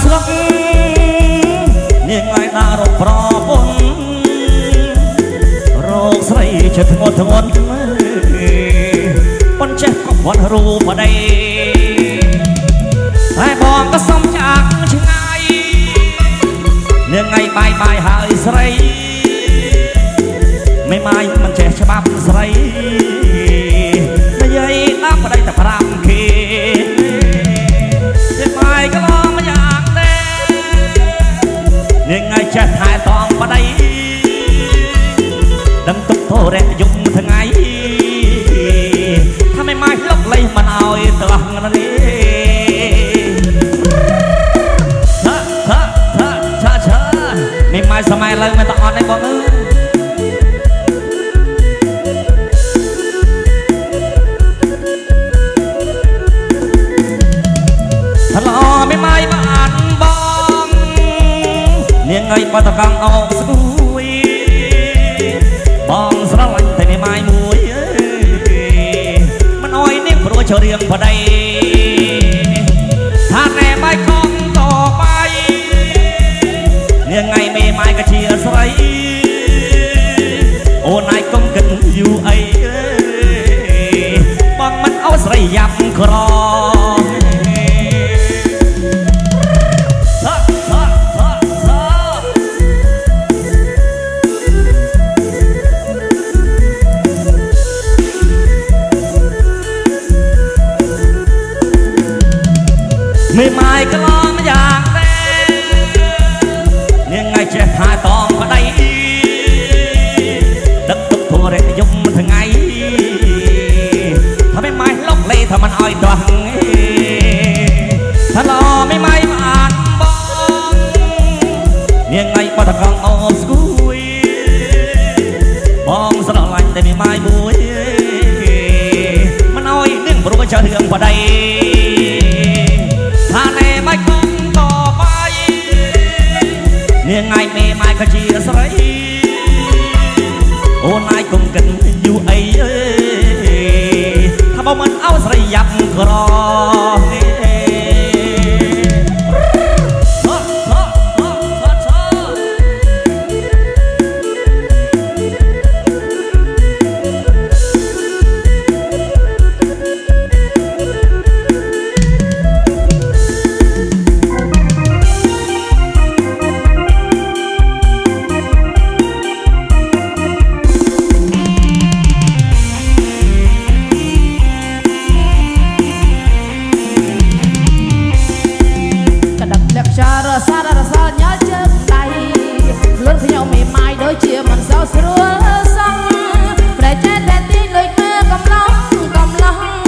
ស្រុកនាងឲ្យដាក់រកប្រពន្ធរោគស្រីជាធ្ងន់ធ្ងរប៉ុនចេះក៏វត្តរូបប្តីតែបងក៏សុំចាក់ឆ្ងាយនាងឲ្យបាយហើយស្រីไม่ไม่มันเจ็บฉบับใส่ไม่ยัยน้ำก็ได้แต่พรำขีเจ็บไม่ก็ลองมาอย่างเด้ยังไงจะถ่ายตองมาได้ดังตุกโทเรนยุ่งทั้งไงถ้าไม่ไม่ลบเลยมันเอาตลังนั่นนี่เธอไม่ไม่สมัยเลยไม่ต้องอ่อนในบ่มือทะเลาะไม่ไม่บ้านบองเนี่ยไงปะตะกังออกสกุยบองสระลันแต่ไม่ไม่มวยมันอ้อยเนี่ยเพราะเฉลียงพอได้ถ้าแน่ไม่คงต่อไปเนี่ยไงไม่ไม่ก็เชียร์ใส่โอ้นายกงกันอยู่ไอ้บองมันเอาใส่ยับครอไม่ไม่ก็ลองมาอย่างเด้เนี่ยไงเจ็บหายตองมาได้ดักตุกทั่วเรยยุ่งถึงไงถ้าไม่ไม่ลบเลยถ้ามันอ้อยดวงถ้ารอไม่ไม่ผ่านบองเนี่ยไงปะตะกังออกสกุยบองสระลันแต่ไม่ไม่บุยมันอ้อยเนื่องเพราะว่าเฉลียงพอได้ถ้าในไม่คงต่อไปเนี่ยไงไม่ไม่ก็เชียร์ใส่โอ้นายคงกันอยู่ไอ้ถ้าบอกมันเอาใส่ยับกรอnhớ chân tay luôn với nhau mềm mại đôi chia mình sao sửa sang để chết để tin lời mơ cầm lòng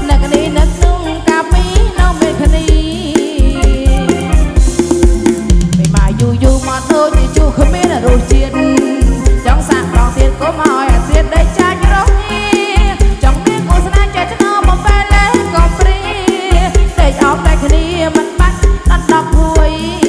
nè cái đi nè nung cà phê nấu mê cái đi mềm mại du mà thôi thì chú không biết là đồ chiên trong sạc đòn tiền có mỏi tiền đây cha cho đó trong biết cô sẽ nói chạy cho nó một phe lấy còn free để áo tay cái đi mình bắt đọc vui